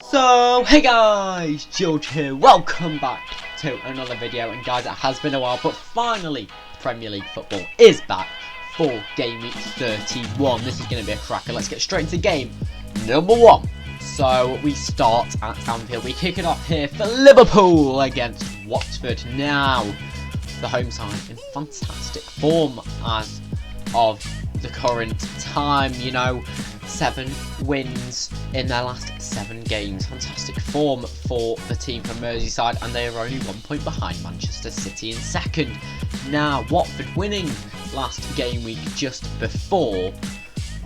So, hey guys, George here, welcome back to another video. And guys, it has been a while, but finally, Premier League football is back for Game Week 31. This is going to be a cracker. Let's get straight into game number 1. So, we start at Anfield. We kick it off here for Liverpool against Watford. Now, the home side in fantastic form as of the current time, 7 wins in their last 7 games. Fantastic form for the team from Merseyside, and they are only 1 point behind Manchester City in second. Now, Watford winning last game week just before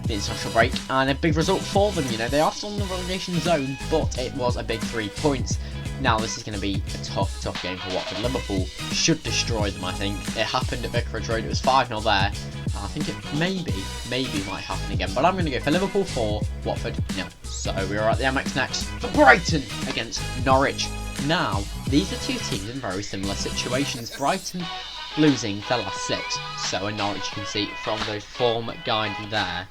the international break, and a big result for them. They are still in the relegation zone, but it was a big 3 points. Now, this is going to be a tough game for Watford. Liverpool should destroy them, I think. It happened at Vicarage Road. It was 5-0 there. I think it maybe might happen again. But I'm going to go for Liverpool 4, Watford 0. So we are at the Amex next for Brighton against Norwich. Now, these are two teams in very similar situations. Brighton losing their last 6. So in Norwich, you can see from those form guide there.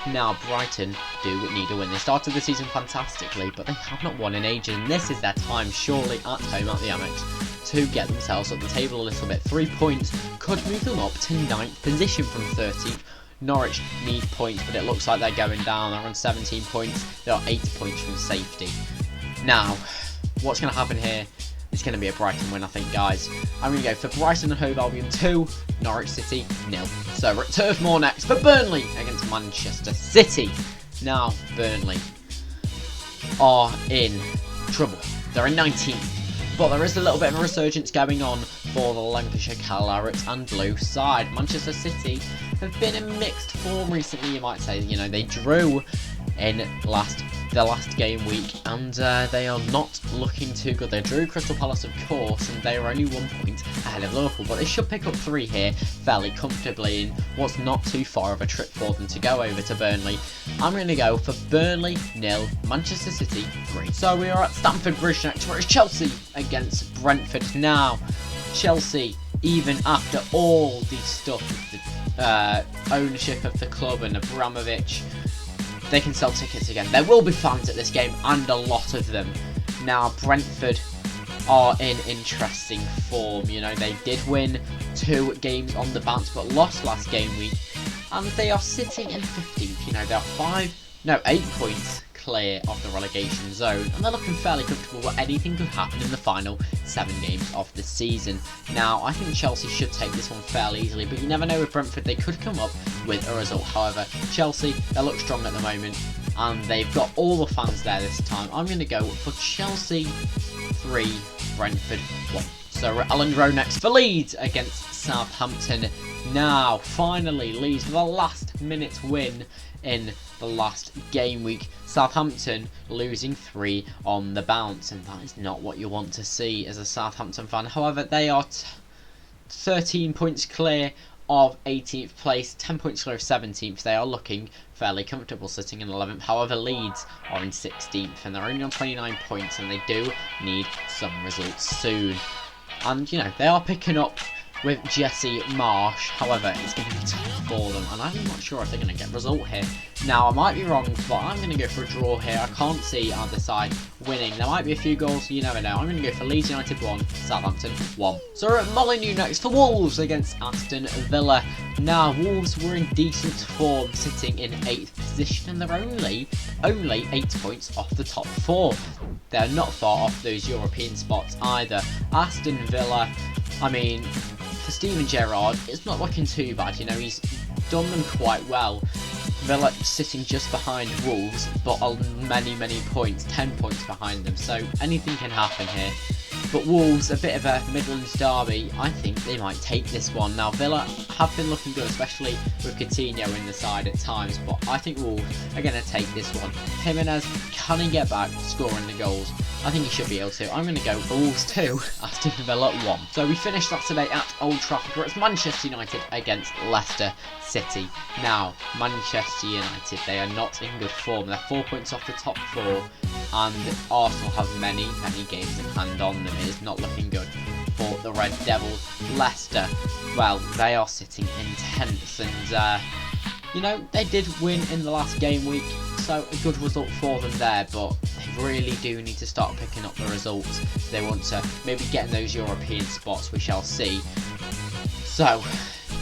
Now, Brighton do need a win. They started the season fantastically, but they have not won in ages, and this is their time, surely, at home at the Amex, to get themselves up the table a little bit. 3 points could move them up to 9th position from 13th. Norwich need points, but it looks like they're going down. They're on 17 points. They are 8 points from safety. Now, what's going to happen here? It's going to be a Brighton win, I think, guys. I'm going to go for Brighton and Hove Albion 2, Norwich City 0. So we're at Turf Moor next for Burnley against Manchester City. Now, Burnley are in trouble. They're in 19th, but there is a little bit of a resurgence going on for the Lancashire Claret and Blue side. Manchester City have been in mixed form recently, you might say. They drew in the last game week, and they are not looking too good. They drew Crystal Palace, of course, and they are only 1 point ahead of Liverpool, but they should pick up 3 here fairly comfortably in what's not too far of a trip for them to go over to Burnley. I'm going to go for Burnley 0, Manchester City 3. So we are at Stamford Bridge next, where it's Chelsea against Brentford. Now, Chelsea, even after all the stuff with the ownership of the club and Abramovich, they can sell tickets again. There will be fans at this game, and a lot of them. Now, Brentford are in interesting form. They did win 2 games on the bounce, but lost last game week, and they are sitting in 15th. They're 8 points clear of the relegation zone, and they're looking fairly comfortable, but anything could happen in the final 7 games of the season. Now, I think Chelsea should take this one fairly easily, but you never know with Brentford. They could come up with a result. However, Chelsea, they look strong at the moment, and they've got all the fans there this time. I'm going to go for Chelsea 3, Brentford 1. So we're at Elland Road next for Leeds against Southampton. Now, finally, Leeds with a last-minute win in the last game week. Southampton losing 3 on the bounce, and that is not what you want to see as a Southampton fan. However, they are 13 points clear of 18th place, 10 points clear of 17th. They are looking fairly comfortable sitting in 11th. However, Leeds are in 16th, and they're only on 29 points, and they do need some results soon. And, they are picking up with Jesse Marsh. However, it's going to be tough for them, and I'm not sure if they're going to get a result here. Now, I might be wrong, but I'm going to go for a draw here. I can't see either side winning. There might be a few goals, you never know. I'm going to go for Leeds United 1, Southampton 1. So we're at Molineux next for Wolves against Aston Villa. Now, Wolves were in decent form, sitting in 8th position, and they're only 8 points off the top 4. They're not far off those European spots either. Aston Villa, for Steven Gerrard, it's not looking too bad. He's done them quite well. Villa sitting just behind Wolves, but on many points, 10 points behind them. So anything can happen here. But Wolves, a bit of a Midlands derby. I think they might take this one. Now, Villa have been looking good, especially with Coutinho in the side at times. But I think Wolves are going to take this one. Jimenez, can he get back scoring the goals? I think he should be able to. I'm going to go for Wolves 2, Aston Villa 1. So we finished that today at Old Trafford, where it's Manchester United against Leicester City. Now, Manchester United, they are not in good form. They're 4 points off the top 4, and Arsenal have many games in hand on them. It is not looking good for the Red Devils. Leicester, well, they are sitting in 10th, and they did win in the last game week, so a good result for them there, but they really do need to start picking up the results if they want to maybe get in those European spots. We shall see. So,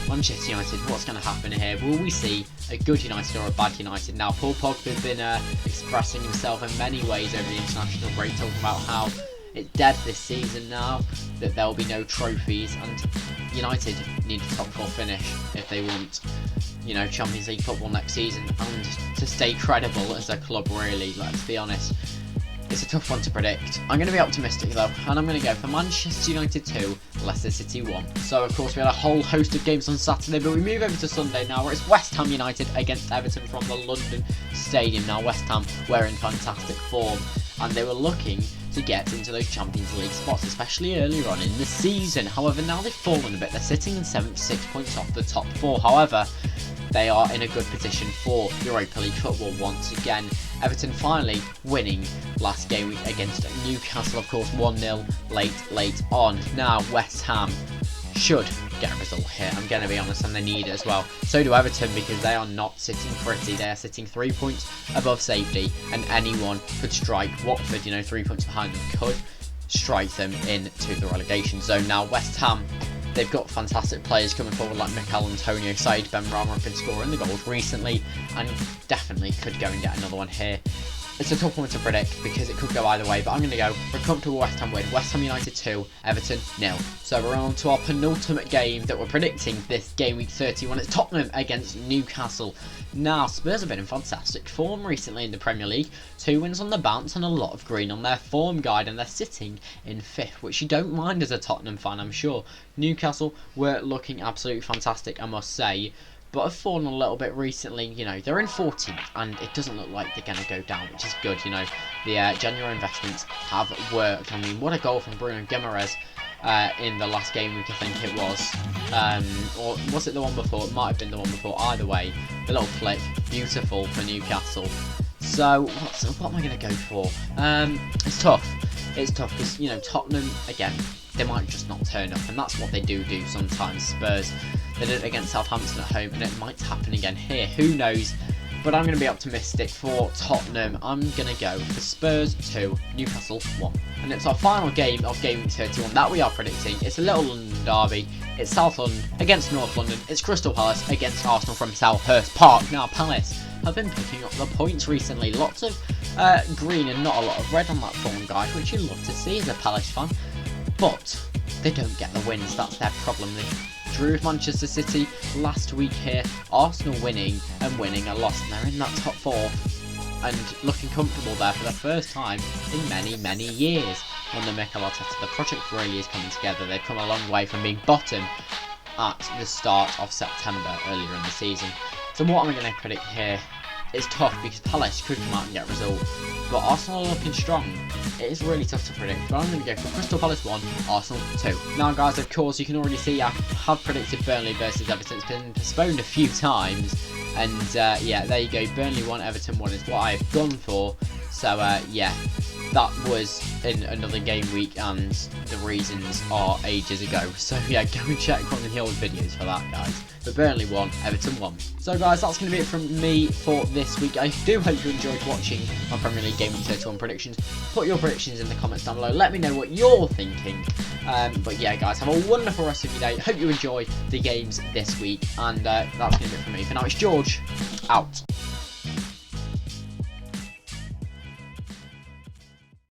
Manchester United, what's going to happen here? Will we see a good United or a bad United? Now, Paul Pogba has been expressing himself in many ways over the international break, talking about how it's dead this season now, that there will be no trophies, and United need a top 4 finish if they want, you know, Champions League football next season and to stay credible as a club, really. Let's be honest. It's a tough one to predict. I'm going to be optimistic though, and I'm going to go for Manchester United 2, Leicester City 1. So of course we had a whole host of games on Saturday, but we move over to Sunday now, where it's West Ham United against Everton from the London Stadium. Now West Ham were in fantastic form, and they were looking to get into those Champions League spots, especially earlier on in the season. However, now they've fallen a bit. They're sitting in 7th, 6 points off the top 4. However, they are in a good position for Europa League football once again. Everton finally winning last game week against Newcastle, of course, 1-0 late on. Now West Ham should get a result here, I'm going to be honest, and they need it as well. So do Everton, because they are not sitting pretty. They are sitting 3 points above safety, and anyone could strike Watford, you know, 3 points behind them, could strike them into the relegation zone. Now West Ham, they've got fantastic players coming forward like Mikel Antonio, Said Ben Rama have been scoring the goals recently, and definitely could go and get another one here. It's a tough one to predict because it could go either way, but I'm going to go for a comfortable West Ham win. West Ham United 2, Everton 0. So we're on to our penultimate game that we're predicting this game week 31. It's Tottenham against Newcastle. Now, Spurs have been in fantastic form recently in the Premier League. 2 wins on the bounce and a lot of green on their form guide, and they're sitting in 5th, which you don't mind as a Tottenham fan, I'm sure. Newcastle were looking absolutely fantastic, I must say, but have fallen a little bit recently. You know, they're in 14th, and it doesn't look like they're going to go down, which is good. You know, the January investments have worked. I mean, what a goal from Bruno Guimaraes in the last game week, I think it was. Or was it the one before? It might have been the one before. Either way, the little flick, beautiful for Newcastle. So, what am I going to go for? It's tough. It's tough because, you know, Tottenham, again, they might just not turn up, and that's what they do sometimes. Spurs, they did it against Southampton at home, and it might happen again here. Who knows? But I'm going to be optimistic for Tottenham. I'm going to go for Spurs 2, Newcastle 1. And it's our final game of Game Week 31 that we are predicting. It's a little London derby. It's South London against North London. It's Crystal Palace against Arsenal from Selhurst Park. Now, Palace have been picking up the points recently. Lots of green and not a lot of red on that form guide, which you love to see as a Palace fan. But they don't get the wins. That's their problem. They drew with Manchester City last week here. Arsenal winning and winning a loss, and they're in that top 4 and looking comfortable there for the first time in many years under Mikel Arteta. The project really is coming together. They've come a long way from being bottom at the start of September earlier in the season. So what am I going to predict here? It's tough because Palace could come out and get a result, but Arsenal are looking strong. It is really tough to predict, but I'm going to go for Crystal Palace 1, Arsenal 2. Now guys, of course, you can already see I have predicted Burnley versus Everton. It's been postponed a few times, and yeah, there you go. Burnley 1, Everton 1 is what I've gone for. So yeah, that was in another game week, and the reasons are ages ago. So yeah, go and check one of the old videos for that, guys. But Burnley 1, Everton 1. So guys, that's going to be it from me for this week. I do hope you enjoyed watching my Premier League Game Week 31 predictions. Put your predictions in the comments down below. Let me know what you're thinking. But yeah, guys, have a wonderful rest of your day. Hope you enjoy the games this week. And that's going to be it from me. For now, it's George, out.